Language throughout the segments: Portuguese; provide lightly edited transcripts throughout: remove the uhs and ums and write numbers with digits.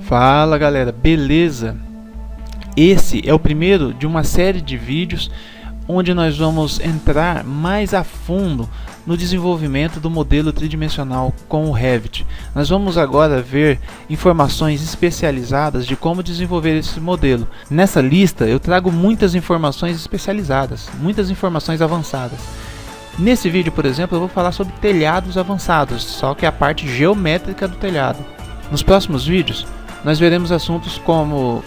Fala galera, beleza? Esse é o primeiro de uma série de vídeos onde nós vamos entrar mais a fundo no desenvolvimento do modelo tridimensional com o Revit. Nós vamos agora ver informações especializadas de como desenvolver esse modelo. Nessa lista eu trago muitas informações especializadas, muitas informações avançadas. Nesse vídeo, por exemplo, eu vou falar sobre telhados avançados, só que a parte geométrica do telhado. Nos próximos vídeos nós veremos assuntos como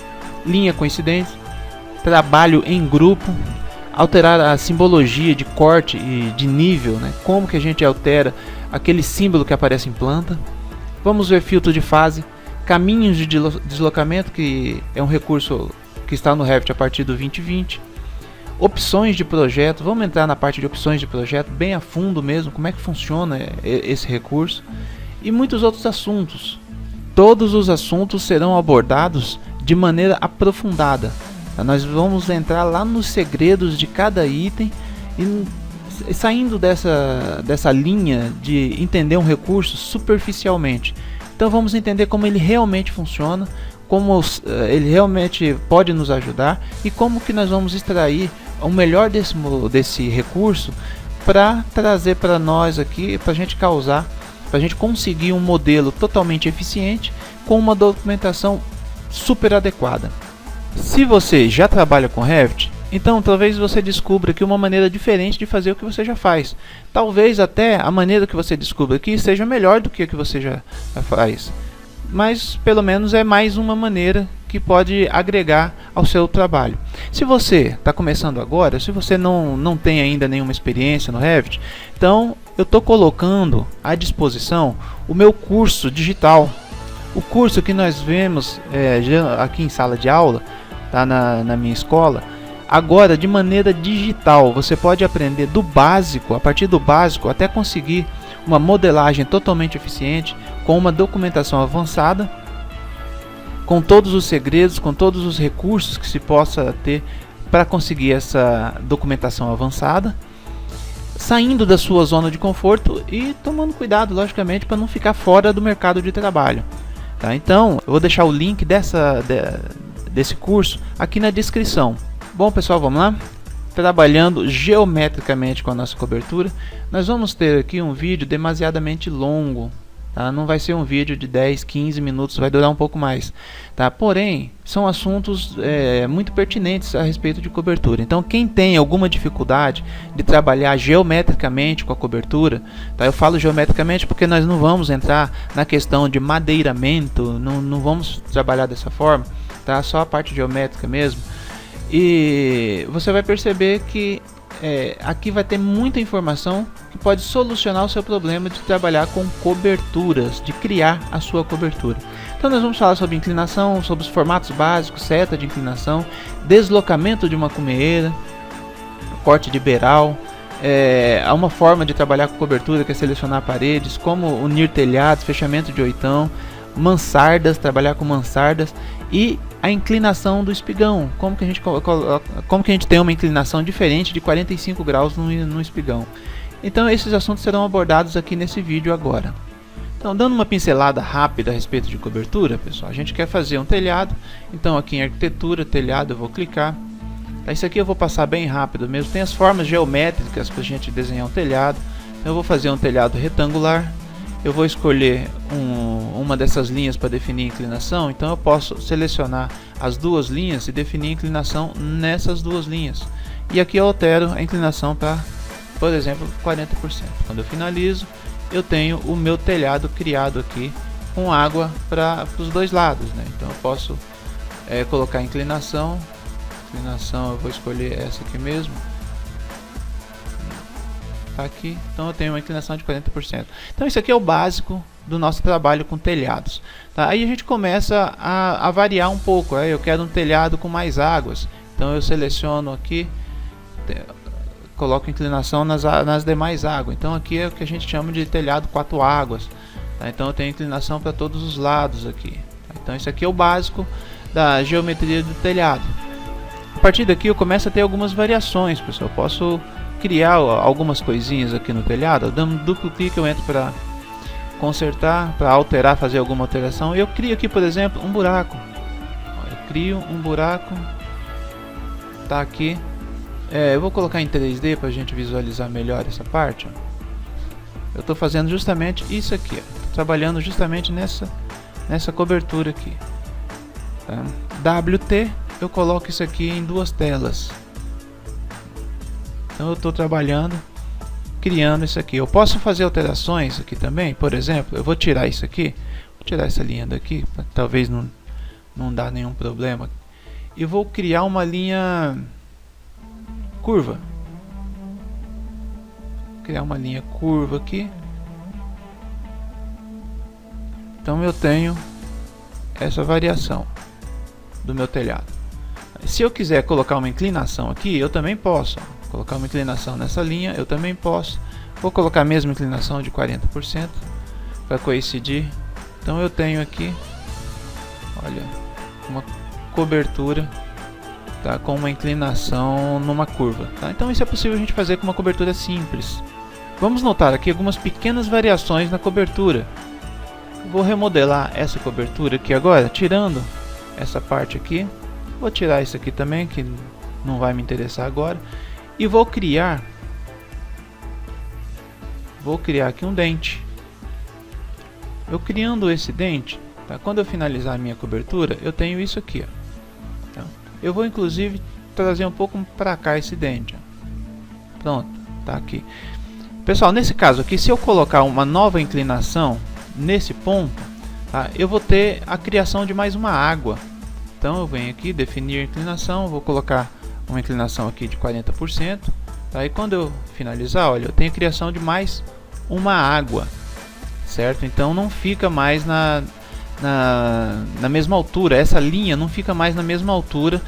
linha coincidente, trabalho em grupo, alterar a simbologia de corte e de nível, né? Como que a gente altera aquele símbolo que aparece em planta. Vamos ver filtro de fase, caminhos de deslocamento, que é um recurso que está no Revit a partir do 2020. Opções de projeto, vamos entrar na parte de opções de projeto bem a fundo mesmo, como é que funciona esse recurso. E muitos outros assuntos. Todos os assuntos serão abordados de maneira aprofundada. Nós vamos entrar lá nos segredos de cada item e saindo dessa linha de entender um recurso superficialmente. Então vamos entender como ele realmente funciona, como ele realmente pode nos ajudar e como que nós vamos extrair o melhor desse recurso para trazer para nós aqui, para a gente conseguir um modelo totalmente eficiente com uma documentação super adequada. Se você já trabalha com Revit, então talvez você descubra aqui uma maneira diferente de fazer o que você já faz. Talvez até a maneira que você descubra aqui seja melhor do que a que você já faz. Mas pelo menos é mais uma maneira que pode agregar ao seu trabalho. Se você está começando agora, se você não tem ainda nenhuma experiência no Revit, então eu estou colocando à disposição o meu curso digital. O curso que nós vemos aqui em sala de aula, tá, na minha escola, agora de maneira digital. Você pode aprender do básico, a partir do básico, até conseguir uma modelagem totalmente eficiente, com uma documentação avançada, com todos os segredos, com todos os recursos que se possa ter para conseguir essa documentação avançada, saindo da sua zona de conforto e tomando cuidado, logicamente, para não ficar fora do mercado de trabalho. Tá? Então, eu vou deixar o link desse curso aqui na descrição. Bom pessoal, vamos lá? Trabalhando geometricamente com a nossa cobertura, nós vamos ter aqui um vídeo demasiadamente longo. Tá? Não vai ser um vídeo de 10, 15 minutos, vai durar um pouco mais. Tá? Porém, são assuntos muito pertinentes a respeito de cobertura. Então, quem tem alguma dificuldade de trabalhar geometricamente com a cobertura, tá? Eu falo geometricamente porque nós não vamos entrar na questão de madeiramento, não vamos trabalhar dessa forma, tá? Só a parte geométrica mesmo. E você vai perceber que aqui vai ter muita informação que pode solucionar o seu problema de trabalhar com coberturas, de criar a sua cobertura. Então nós vamos falar sobre inclinação, sobre os formatos básicos, seta de inclinação, deslocamento de uma cumeeira, corte de beiral. Há uma forma de trabalhar com cobertura que é selecionar paredes, como unir telhados, fechamento de oitão, mansardas, trabalhar com mansardas e a inclinação do espigão, como que a gente tem uma inclinação diferente de 45 graus no espigão. Então esses assuntos serão abordados aqui nesse vídeo agora. Então, dando uma pincelada rápida a respeito de cobertura, pessoal, a gente quer fazer um telhado. Então aqui em arquitetura, telhado, eu vou clicar. Isso aqui eu vou passar bem rápido mesmo. Tem as formas geométricas para a gente desenhar um telhado. Então, eu vou fazer um telhado retangular. Eu vou escolher uma dessas linhas para definir a inclinação. Então eu posso selecionar as duas linhas e definir a inclinação nessas duas linhas. E aqui eu altero a inclinação para, por exemplo, 40%. Quando eu finalizo, eu tenho o meu telhado criado aqui com água para os dois lados, né? Então eu posso colocar a inclinação. Eu vou escolher essa aqui mesmo. Aqui, então eu tenho uma inclinação de 40%. Então isso aqui é o básico do nosso trabalho com telhados, tá? Aí a gente começa a variar um pouco. Eu quero um telhado com mais águas, então eu seleciono aqui, coloco inclinação nas demais águas. Então aqui é o que a gente chama de telhado 4 águas, tá? Então eu tenho inclinação para todos os lados aqui, tá? Então isso aqui é o básico da geometria do telhado. A partir daqui eu começo a ter algumas variações, pessoal. Eu posso criar algumas coisinhas aqui no telhado. Dando duplo clique eu entro para consertar, para alterar, fazer alguma alteração. Eu crio aqui, por exemplo, um buraco. Eu crio um buraco, tá aqui. Eu vou colocar em 3D para a gente visualizar melhor essa parte. Eu estou fazendo justamente isso aqui, tô trabalhando justamente nessa cobertura aqui, tá? WT, eu coloco isso aqui em 2 telas. Então eu estou trabalhando, criando isso aqui. Eu posso fazer alterações aqui também. Por exemplo, eu vou tirar isso aqui, vou tirar essa linha daqui, talvez não dá nenhum problema, e vou criar uma linha curva. Criar uma linha curva aqui. Então eu tenho essa variação do meu telhado. Se eu quiser colocar uma inclinação aqui, eu também posso. Colocar uma inclinação nessa linha, eu também posso. Vou colocar a mesma inclinação de 40% para coincidir. Então eu tenho aqui, olha, uma cobertura, tá, com uma inclinação numa curva, tá? Então isso é possível a gente fazer com uma cobertura simples. Vamos notar aqui algumas pequenas variações na cobertura. Vou remodelar essa cobertura aqui agora, tirando essa parte aqui. Vou tirar isso aqui também, que não vai me interessar agora. E vou criar aqui um dente. Eu criando esse dente, tá? Quando eu finalizar a minha cobertura, eu tenho isso aqui, ó. Tá? Eu vou inclusive trazer um pouco para cá esse dente, ó. Pronto, tá aqui. Pessoal, nesse caso aqui, se eu colocar uma nova inclinação nesse ponto, tá, eu vou ter a criação de mais uma água. Então eu venho aqui, definir a inclinação, vou colocar uma inclinação aqui de 40%, tá? E quando eu finalizar, olha, eu tenho a criação de mais uma água, certo? Então não fica mais na mesma altura, essa linha não fica mais na mesma altura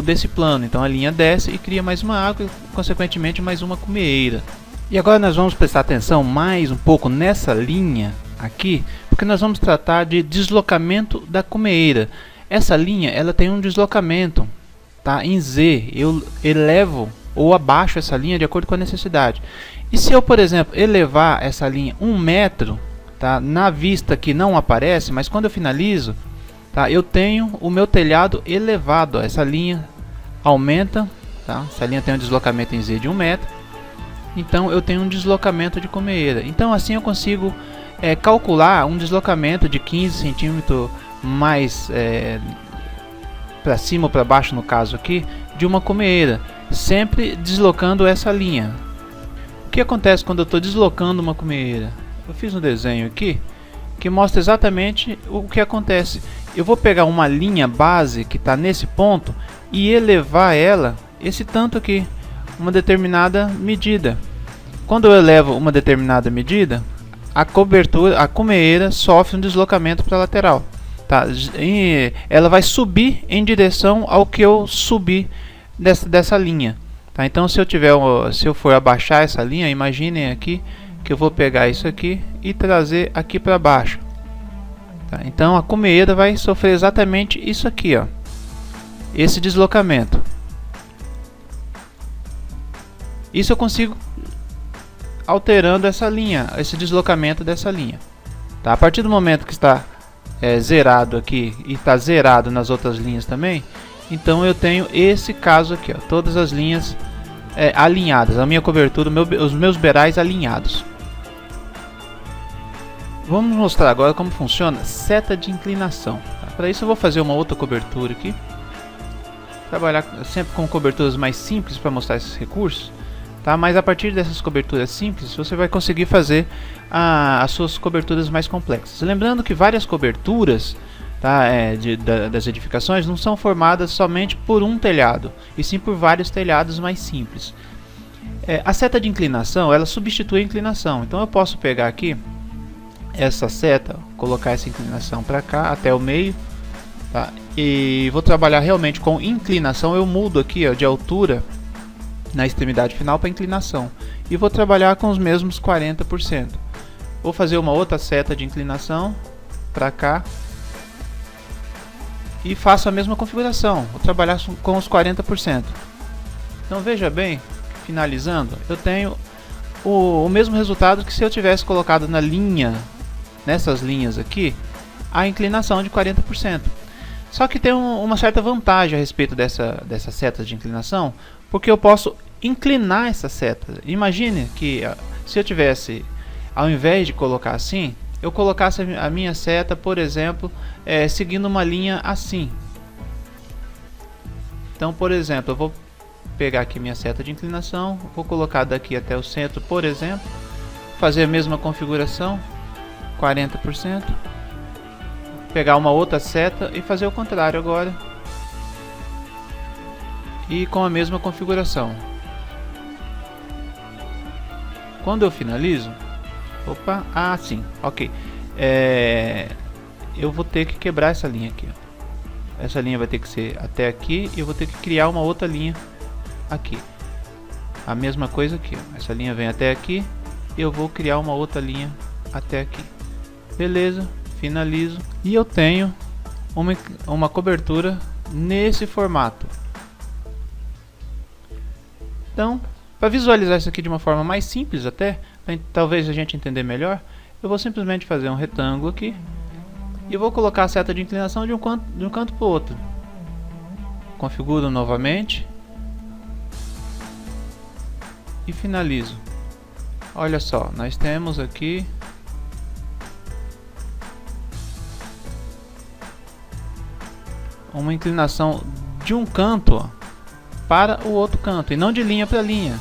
desse plano. Então a linha desce e cria mais uma água e consequentemente mais uma cumeeira. E agora nós vamos prestar atenção mais um pouco nessa linha aqui, porque nós vamos tratar de deslocamento da cumeeira. Essa linha, ela tem um deslocamento, tá, em Z. Eu elevo ou abaixo essa linha de acordo com a necessidade. E se eu, por exemplo, elevar essa linha 1 metro, tá, na vista que não aparece, mas quando eu finalizo, tá, eu tenho o meu telhado elevado. Essa linha aumenta, tá? Essa linha tem um deslocamento em Z de 1 metro. Então eu tenho um deslocamento de cumeeira. Então assim eu consigo calcular um deslocamento de 15 centímetros mais para cima ou para baixo, no caso aqui, de uma cumeeira, sempre deslocando essa linha. O que acontece quando eu estou deslocando uma cumeeira? Eu fiz um desenho aqui que mostra exatamente o que acontece. Eu vou pegar uma linha base que está nesse ponto e elevar ela esse tanto aqui, uma determinada medida. Quando eu elevo uma determinada medida, a cobertura, a cumeeira sofre um deslocamento para a lateral, tá? E ela vai subir em direção ao que eu subi dessa linha, tá? Então se eu for abaixar essa linha, imaginem aqui que eu vou pegar isso aqui e trazer aqui para baixo, tá? Então a cumeeira vai sofrer exatamente isso aqui, ó, esse deslocamento. Isso eu consigo alterando essa linha, esse deslocamento dessa linha, tá? A partir do momento que está zerado aqui e está zerado nas outras linhas também, então eu tenho esse caso aqui, ó, todas as linhas alinhadas, a minha cobertura, os meus beirais alinhados. Vamos mostrar agora como funciona seta de inclinação, tá? Para isso eu vou fazer uma outra cobertura aqui, trabalhar sempre com coberturas mais simples para mostrar esses recursos. Tá? Mas a partir dessas coberturas simples, você vai conseguir fazer as suas coberturas mais complexas. Lembrando que várias coberturas, tá, das edificações não são formadas somente por um telhado, e sim por vários telhados mais simples. A seta de inclinação, ela substitui a inclinação. Então eu posso pegar aqui essa seta, colocar essa inclinação para cá, até o meio, tá? E vou trabalhar realmente com inclinação. Eu mudo aqui, ó, de altura na extremidade final para inclinação e vou trabalhar com os mesmos 40%. Vou fazer uma outra seta de inclinação para cá e faço a mesma configuração, vou trabalhar com os 40%. Então veja bem, finalizando, eu tenho o mesmo resultado que se eu tivesse colocado na linha nessas linhas aqui a inclinação de 40%. Só que tem uma certa vantagem a respeito dessa seta de inclinação, porque eu posso inclinar essa seta. Imagine que se eu tivesse, ao invés de colocar assim, eu colocasse a minha seta, por exemplo, seguindo uma linha assim. Então, por exemplo, eu vou pegar aqui minha seta de inclinação, vou colocar daqui até o centro, por exemplo, fazer a mesma configuração, 40%. Pegar uma outra seta e fazer o contrário agora. E com a mesma configuração. Quando eu finalizo... Opa, sim, ok. Eu vou ter que quebrar essa linha aqui. Ó. Essa linha vai ter que ser até aqui e eu vou ter que criar uma outra linha aqui. A mesma coisa aqui. Ó. Essa linha vem até aqui e eu vou criar uma outra linha até aqui. Beleza. Finalizo e eu tenho uma cobertura nesse formato. Então, para visualizar isso aqui de uma forma mais simples até, talvez a gente entender melhor, eu vou simplesmente fazer um retângulo aqui e vou colocar a seta de inclinação de um canto para o outro. Configuro novamente e finalizo. Olha só, nós temos aqui uma inclinação de um canto para o outro canto e não de linha para linha.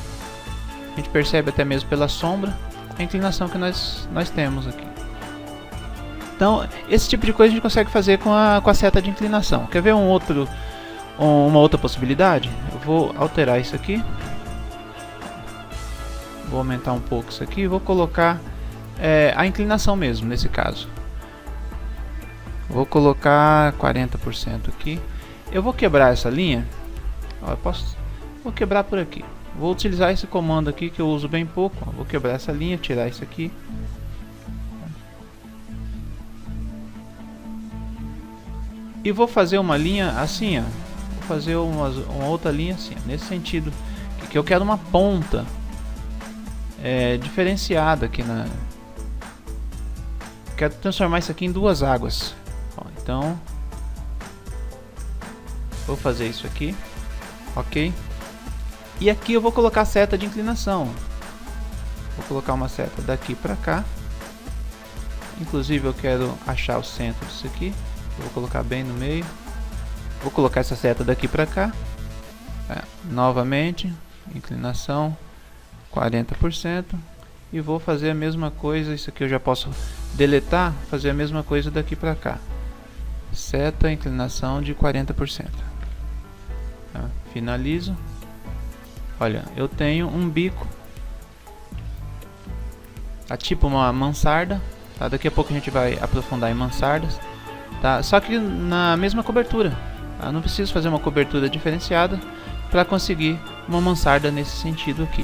A gente percebe até mesmo pela sombra a inclinação que nós temos aqui. Então esse tipo de coisa a gente consegue fazer com a seta de inclinação. Quer ver uma outra possibilidade? Eu vou alterar isso aqui, vou aumentar um pouco isso aqui e vou colocar a inclinação mesmo nesse caso. Vou colocar 40% aqui. Eu vou quebrar essa linha. Ó, vou quebrar por aqui. Vou utilizar esse comando aqui que eu uso bem pouco. Ó, vou quebrar essa linha, tirar isso aqui. E vou fazer uma linha assim, ó. Vou fazer uma outra linha assim, ó, nesse sentido. Que eu quero uma ponta diferenciada aqui na... Quero transformar isso aqui em duas águas. Então, vou fazer isso aqui, ok? E aqui eu vou colocar a seta de inclinação. Vou colocar uma seta daqui para cá. Inclusive eu quero achar o centro disso aqui. Eu vou colocar bem no meio. Vou colocar essa seta daqui para cá. Novamente, inclinação 40%. E vou fazer a mesma coisa. Isso aqui eu já posso deletar. Fazer a mesma coisa daqui para cá. Seta, inclinação de 40%. Finalizo. Olha, eu tenho um bico. Tá tipo uma mansarda. Tá? Daqui a pouco a gente vai aprofundar em mansardas. Tá? Só que na mesma cobertura. Tá? Não preciso fazer uma cobertura diferenciada para conseguir uma mansarda nesse sentido aqui.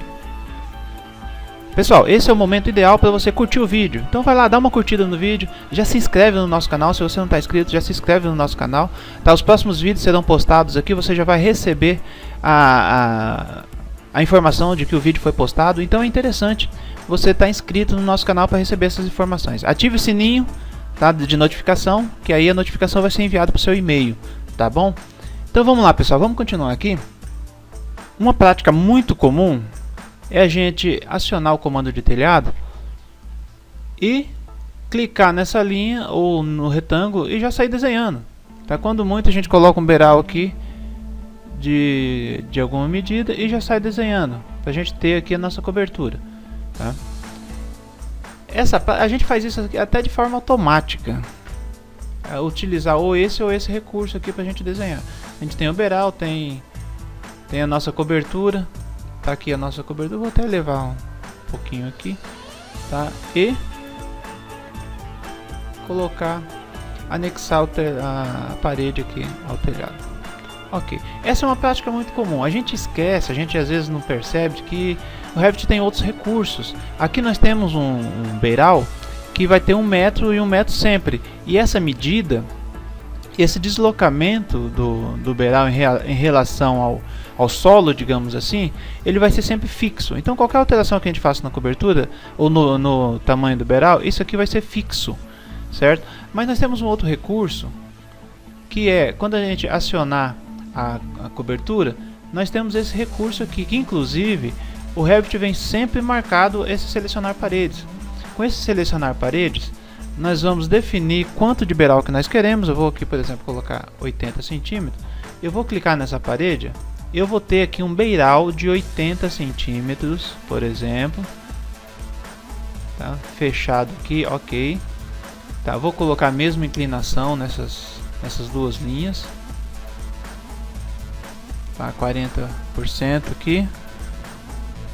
Pessoal, esse é o momento ideal para você curtir o vídeo. Então vai lá, dá uma curtida no vídeo, já se inscreve no nosso canal. Se você não está inscrito, já se inscreve no nosso canal. Tá? Os próximos vídeos serão postados aqui, você já vai receber a informação de que o vídeo foi postado. Então é interessante você estar inscrito no nosso canal para receber essas informações. Ative o sininho, tá, de notificação, que aí a notificação vai ser enviada para o seu e-mail, tá bom? Então vamos lá, pessoal, vamos continuar aqui. Uma prática muito comum é a gente acionar o comando de telhado e clicar nessa linha ou no retângulo e já sair desenhando. Tá? Quando muito a gente coloca um beiral aqui de alguma medida e já sai desenhando, para a gente ter aqui a nossa cobertura. Tá? A gente faz isso aqui até de forma automática. Utilizar ou esse recurso aqui para a gente desenhar. A gente tem o beiral, tem a nossa cobertura. Tá aqui a nossa cobertura, vou até levar um pouquinho aqui, tá? E colocar, anexar a parede aqui ao telhado. Ok, essa é uma prática muito comum. A gente esquece, a gente às vezes não percebe que o Revit tem outros recursos. Aqui nós temos um beiral que vai ter 1 metro e 1 metro sempre. E essa medida esse deslocamento do beiral em relação ao solo, digamos assim, ele vai ser sempre fixo. Então qualquer alteração que a gente faça na cobertura ou no tamanho do beiral, isso aqui vai ser fixo, certo? Mas nós temos um outro recurso, que é quando a gente acionar a cobertura, nós temos esse recurso aqui, que inclusive o Revit vem sempre marcado esse selecionar paredes. Com esse selecionar paredes, nós vamos definir quanto de beiral que nós queremos. Eu vou aqui, por exemplo, colocar 80 centímetros. Eu vou clicar nessa parede, eu vou ter aqui um beiral de 80 centímetros, por exemplo. Tá? Fechado aqui, ok. Tá, vou colocar a mesma inclinação nessas duas linhas. Tá, 40% aqui.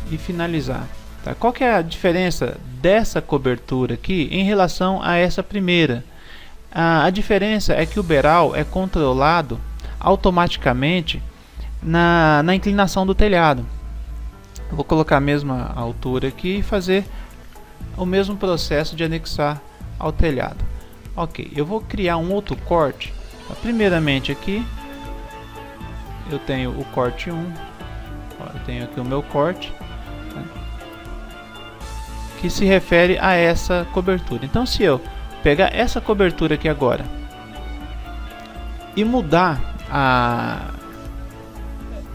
E finalizar. Tá? Qual que é a diferença dessa cobertura aqui em relação a essa primeira? A diferença é que o beiral é controlado automaticamente na inclinação do telhado. Eu vou colocar a mesma altura aqui e fazer o mesmo processo de anexar ao telhado. Ok, eu vou criar um outro corte. Primeiramente aqui eu tenho o corte 1. Eu tenho aqui o meu corte, que se refere a essa cobertura. Então, se eu pegar essa cobertura aqui agora e mudar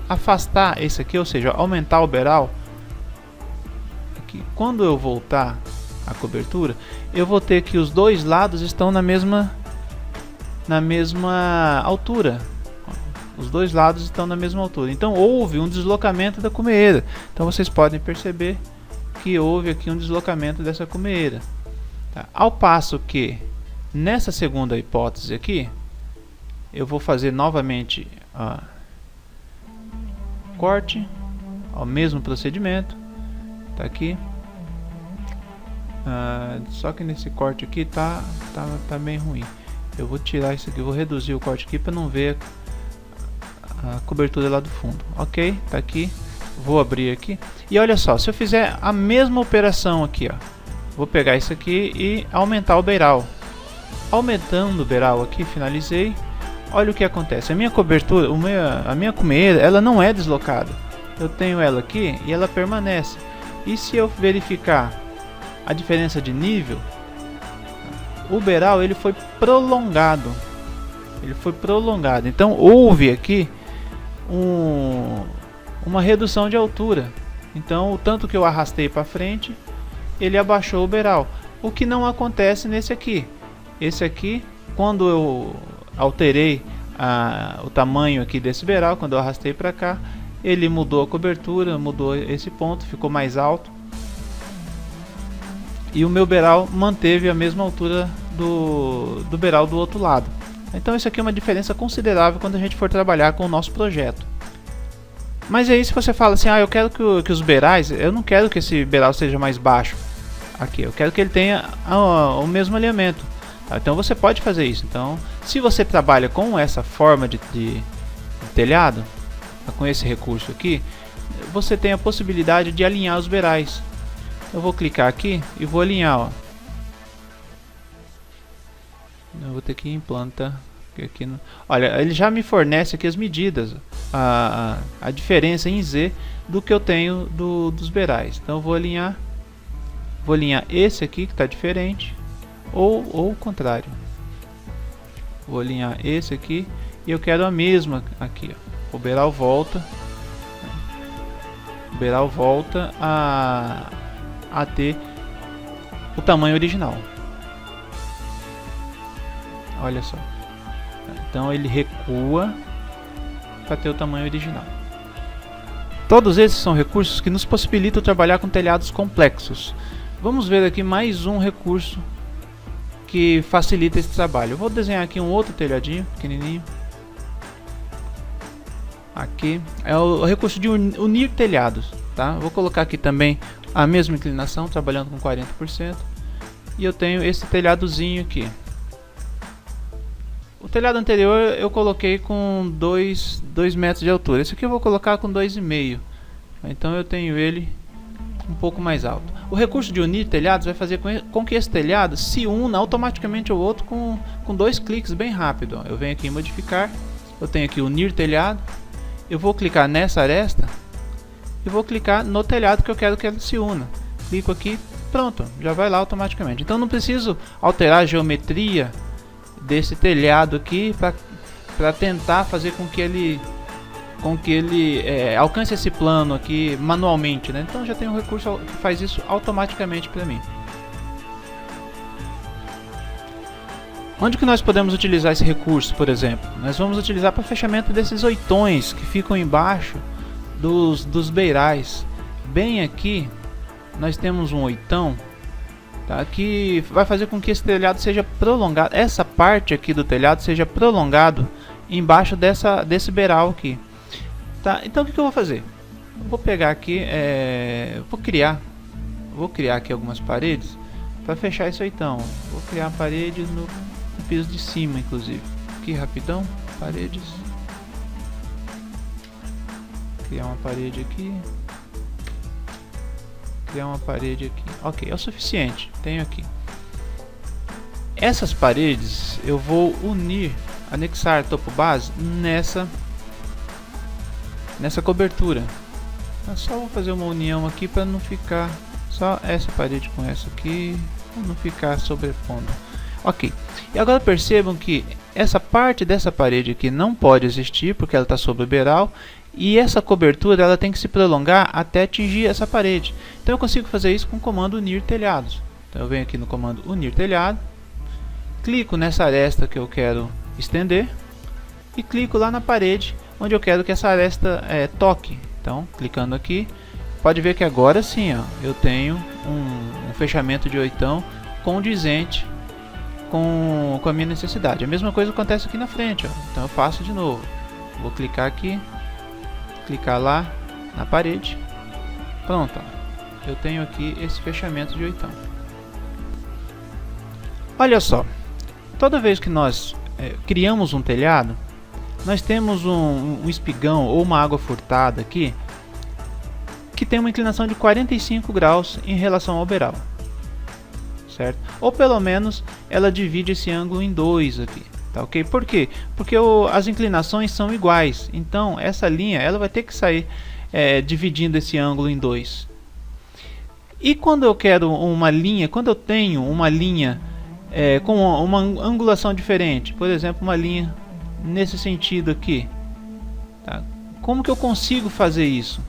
afastar esse aqui, ou seja, aumentar o beiral aqui, quando eu voltar a cobertura, eu vou ter que os dois lados estão na mesma altura. Os dois lados estão na mesma altura. Então houve um deslocamento da cumeira. Então vocês podem perceber que houve aqui um deslocamento dessa cumeira. Tá? Ao passo que nessa segunda hipótese aqui, eu vou fazer novamente corte, ao mesmo procedimento. Tá aqui. Só que nesse corte aqui tá bem ruim. Eu vou tirar isso aqui, vou reduzir o corte aqui para não ver a cobertura lá do fundo. Ok, tá aqui. Vou abrir aqui e olha só, se eu fizer a mesma operação aqui, ó, vou pegar isso aqui e aumentar o beiral. Aumentando o beiral aqui, finalizei. Olha o que acontece. A minha cobertura, a minha cumeira, ela não é deslocada. Eu tenho ela aqui e ela permanece. E se eu verificar a diferença de nível, o beiral ele foi prolongado. Ele foi prolongado. Então houve aqui uma redução de altura. Então o tanto que eu arrastei para frente, ele abaixou o beiral. O que não acontece nesse aqui. Esse aqui, quando eu alterei o tamanho aqui desse beiral, quando eu arrastei para cá, ele mudou a cobertura, mudou esse ponto, ficou mais alto. E o meu beiral manteve a mesma altura do beiral do outro lado. Então isso aqui é uma diferença considerável quando a gente for trabalhar com o nosso projeto. Mas aí se você fala assim, eu quero que os beirais, eu não quero que esse beiral seja mais baixo. Aqui, eu quero que ele tenha o mesmo alinhamento. Tá? Então você pode fazer isso. Então, se você trabalha com essa forma de telhado, com esse recurso aqui, você tem a possibilidade de alinhar os beirais. Eu vou clicar aqui e vou alinhar, ó. Eu vou ter que implantar aqui no... Olha, ele já me fornece aqui as medidas, a diferença em Z do que eu tenho dos beirais. Então eu vou alinhar esse aqui que está diferente, ou o contrário. Vou alinhar esse aqui e eu quero a mesma aqui, ó. O beiral volta a ter o tamanho original. Olha só. Então ele recua para ter o tamanho original. Todos esses são recursos que nos possibilitam trabalhar com telhados complexos. Vamos ver aqui mais um recurso que facilita esse trabalho. Eu vou desenhar aqui um outro telhadinho pequenininho. Aqui é o recurso de unir telhados, tá? Vou colocar aqui também a mesma inclinação, trabalhando com 40%. E eu tenho esse telhadozinho aqui. O telhado anterior eu coloquei com 2 metros de altura. Esse aqui eu vou colocar com 2,5. Então eu tenho ele um pouco mais alto. O recurso de unir telhados vai fazer com que esse telhado se una automaticamente ao outro com 2 cliques bem rápido. Eu venho aqui em modificar, eu tenho aqui unir telhado, eu vou clicar nessa aresta e vou clicar no telhado que eu quero que ele se una. Clico aqui, pronto, já vai lá automaticamente. Então não preciso alterar a geometria desse telhado aqui para tentar fazer com que ele alcance esse plano aqui manualmente, né? Então já tem um recurso que faz isso automaticamente para mim. Onde que nós podemos utilizar esse recurso, por exemplo? Nós vamos utilizar para fechamento desses oitões que ficam embaixo dos beirais. Bem aqui nós temos um oitão, tá, que vai fazer com que esse telhado seja prolongado, essa parte aqui do telhado seja prolongado embaixo desse beiral aqui. Tá, então o que eu vou fazer? Eu vou pegar aqui, vou criar aqui algumas paredes para fechar esse oitão. Vou criar uma parede no piso de cima, inclusive. Aqui rapidão, paredes. Criar uma parede aqui. Criar uma parede aqui. Ok, é o suficiente. Tenho aqui. Essas paredes eu vou unir, anexar topo base nessa cobertura. Eu só vou fazer uma união aqui para não ficar só essa parede com essa aqui, para não ficar sobrepondo. Ok, e agora percebam que essa parte dessa parede aqui não pode existir porque ela está sobre o beiral, e essa cobertura ela tem que se prolongar até atingir essa parede. Então eu consigo fazer isso com o comando unir telhados. Então eu venho aqui no comando unir telhado, clico nessa aresta que eu quero estender e clico lá na parede onde eu quero que essa aresta toque. Então, clicando aqui, pode ver que agora sim, ó, eu tenho um fechamento de oitão condizente com a minha necessidade. A mesma coisa acontece aqui na frente, ó. Então eu faço de novo. Vou clicar aqui, clicar lá na parede. Pronto, ó. Eu tenho aqui esse fechamento de oitão. Olha só, toda vez que nós criamos um telhado, nós temos um espigão ou uma água furtada aqui que tem uma inclinação de 45 graus em relação ao beiral, certo? Ou pelo menos ela divide esse ângulo em 2 aqui, tá ok? Por quê? Porque as inclinações são iguais, então essa linha ela vai ter que sair dividindo esse ângulo em 2. E quando eu quero uma linha, quando eu tenho uma linha com uma angulação diferente, por exemplo, uma linha nesse sentido aqui, tá? Como que eu consigo fazer isso?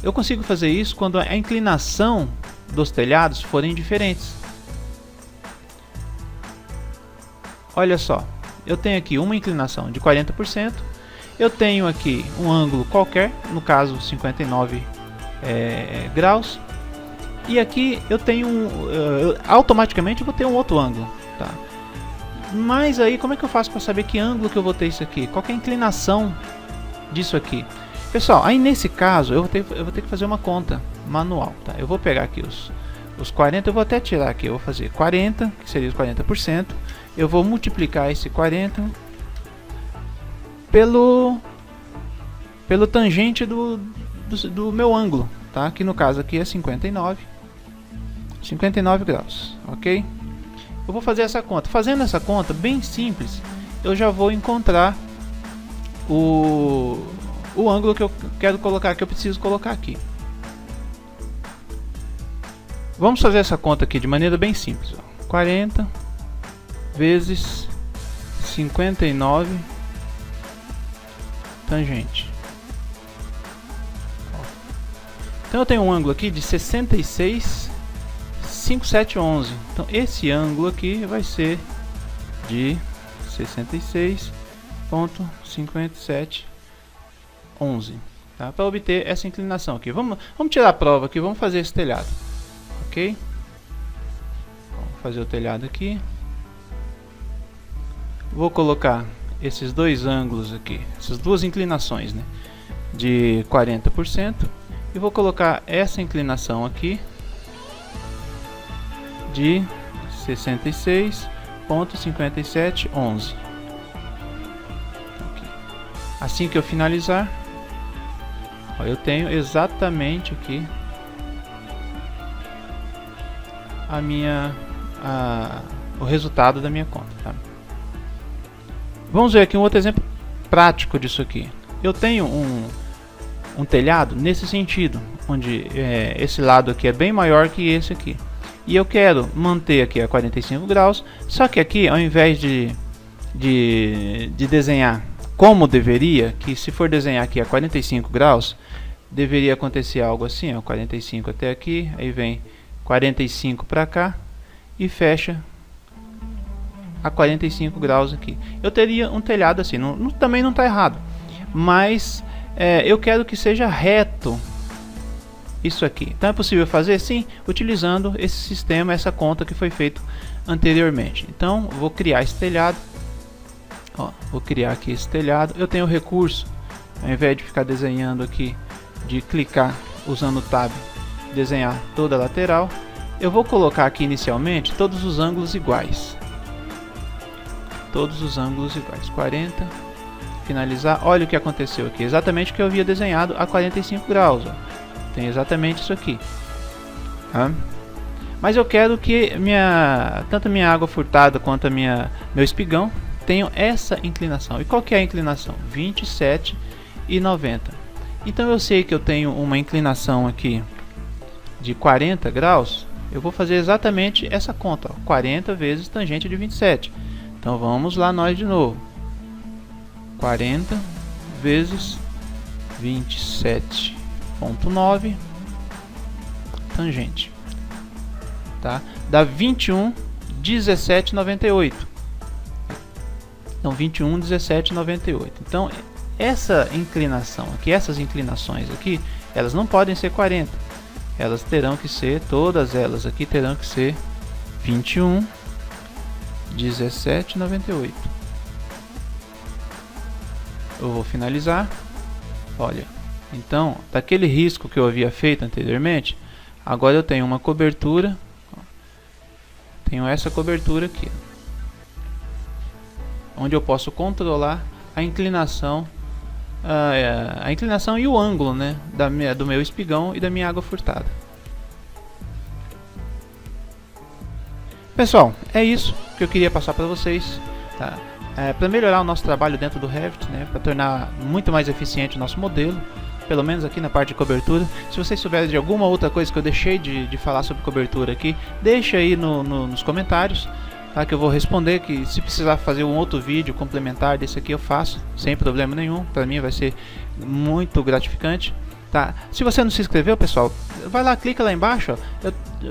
Eu consigo fazer isso quando a inclinação dos telhados forem diferentes. Olha só, eu tenho aqui uma inclinação de 40%, eu tenho aqui um ângulo qualquer, no caso 59 graus, e aqui eu tenho automaticamente eu vou ter um outro ângulo, tá? Mas aí como é que eu faço para saber que ângulo que eu vou ter isso aqui? Qual que é a inclinação disso aqui? Pessoal, aí nesse caso eu vou ter que fazer uma conta manual, tá? Eu vou pegar aqui os 40, eu vou até tirar aqui, eu vou fazer 40, que seria os 40%, eu vou multiplicar esse 40 pelo tangente do meu ângulo, tá? Que no caso aqui é 59 graus, ok? Eu vou fazer essa conta. Fazendo essa conta bem simples, eu já vou encontrar o ângulo que eu quero colocar, que eu preciso colocar aqui. Vamos fazer essa conta aqui de maneira bem simples, ó. 40 vezes 59 tangente. Então eu tenho um ângulo aqui de 66,5711. Então esse ângulo aqui vai ser de 66,5711, tá? Para obter essa inclinação aqui. Vamos tirar a prova aqui, vamos fazer esse telhado. Ok? Vamos fazer o telhado aqui. Vou colocar esses dois ângulos aqui, essas duas inclinações, né, de 40%, e vou colocar essa inclinação aqui de 66,5711. Assim que eu finalizar, Ó, eu tenho exatamente aqui o resultado da minha conta, tá? Vamos ver aqui um outro exemplo prático disso aqui. Eu tenho um telhado nesse sentido, onde esse lado aqui é bem maior que esse aqui. E eu quero manter aqui a 45 graus, só que aqui, ao invés de desenhar como deveria, que se for desenhar aqui a 45 graus, deveria acontecer algo assim, ó, 45 até aqui, aí vem 45 para cá e fecha a 45 graus aqui. Eu teria um telhado assim, também não está errado, mas eu quero que seja reto isso aqui. Então é possível fazer sim, utilizando esse sistema, essa conta que foi feito anteriormente. Então vou criar esse telhado. Ó, vou criar aqui esse telhado. Eu tenho o recurso, ao invés de ficar desenhando aqui, de clicar usando o tab, desenhar toda a lateral, eu vou colocar aqui inicialmente todos os ângulos iguais. Todos os ângulos iguais. 40, finalizar. Olha o que aconteceu aqui, exatamente o que eu havia desenhado a 45 graus. Ó. Tem exatamente isso aqui. Tá? Mas eu quero que tanto a minha água furtada quanto meu espigão tenham essa inclinação. E qual que é a inclinação? 27,90. Então eu sei que eu tenho uma inclinação aqui de 40 graus. Eu vou fazer exatamente essa conta, ó, 40 vezes tangente de 27. Então vamos lá nós de novo. 40 vezes 27,9 tangente, tá? Dá 21,1798. Então 21,1798. Então essa inclinação aqui, essas inclinações aqui, elas não podem ser 40. Elas terão que ser, todas elas aqui terão que ser 21,1798. Eu vou finalizar. Olha, então daquele risco que eu havia feito anteriormente, agora eu tenho uma cobertura. Tenho essa cobertura aqui, onde eu posso controlar a inclinação, e o ângulo, né, do meu espigão e da minha água furtada. Pessoal, é isso que eu queria passar para vocês, tá? Para melhorar o nosso trabalho dentro do Revit, né, para tornar muito mais eficiente o nosso modelo, pelo menos aqui na parte de cobertura. Se vocês souberem de alguma outra coisa que eu deixei de falar sobre cobertura aqui, deixa aí nos comentários, tá, que eu vou responder, que se precisar fazer um outro vídeo complementar desse aqui eu faço, sem problema nenhum. Para mim vai ser muito gratificante, tá? Se você não se inscreveu, pessoal, vai lá, clica lá embaixo, ó.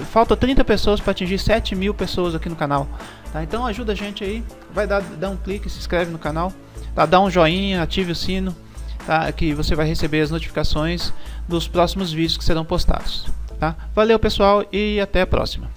Falta 30 pessoas para atingir 7.000 pessoas aqui no canal, tá? Então ajuda a gente aí, vai dar um clique, se inscreve no canal, tá? Dá um joinha, ative o sino, tá? Que você vai receber as notificações dos próximos vídeos que serão postados, tá? Valeu, pessoal, e até a próxima.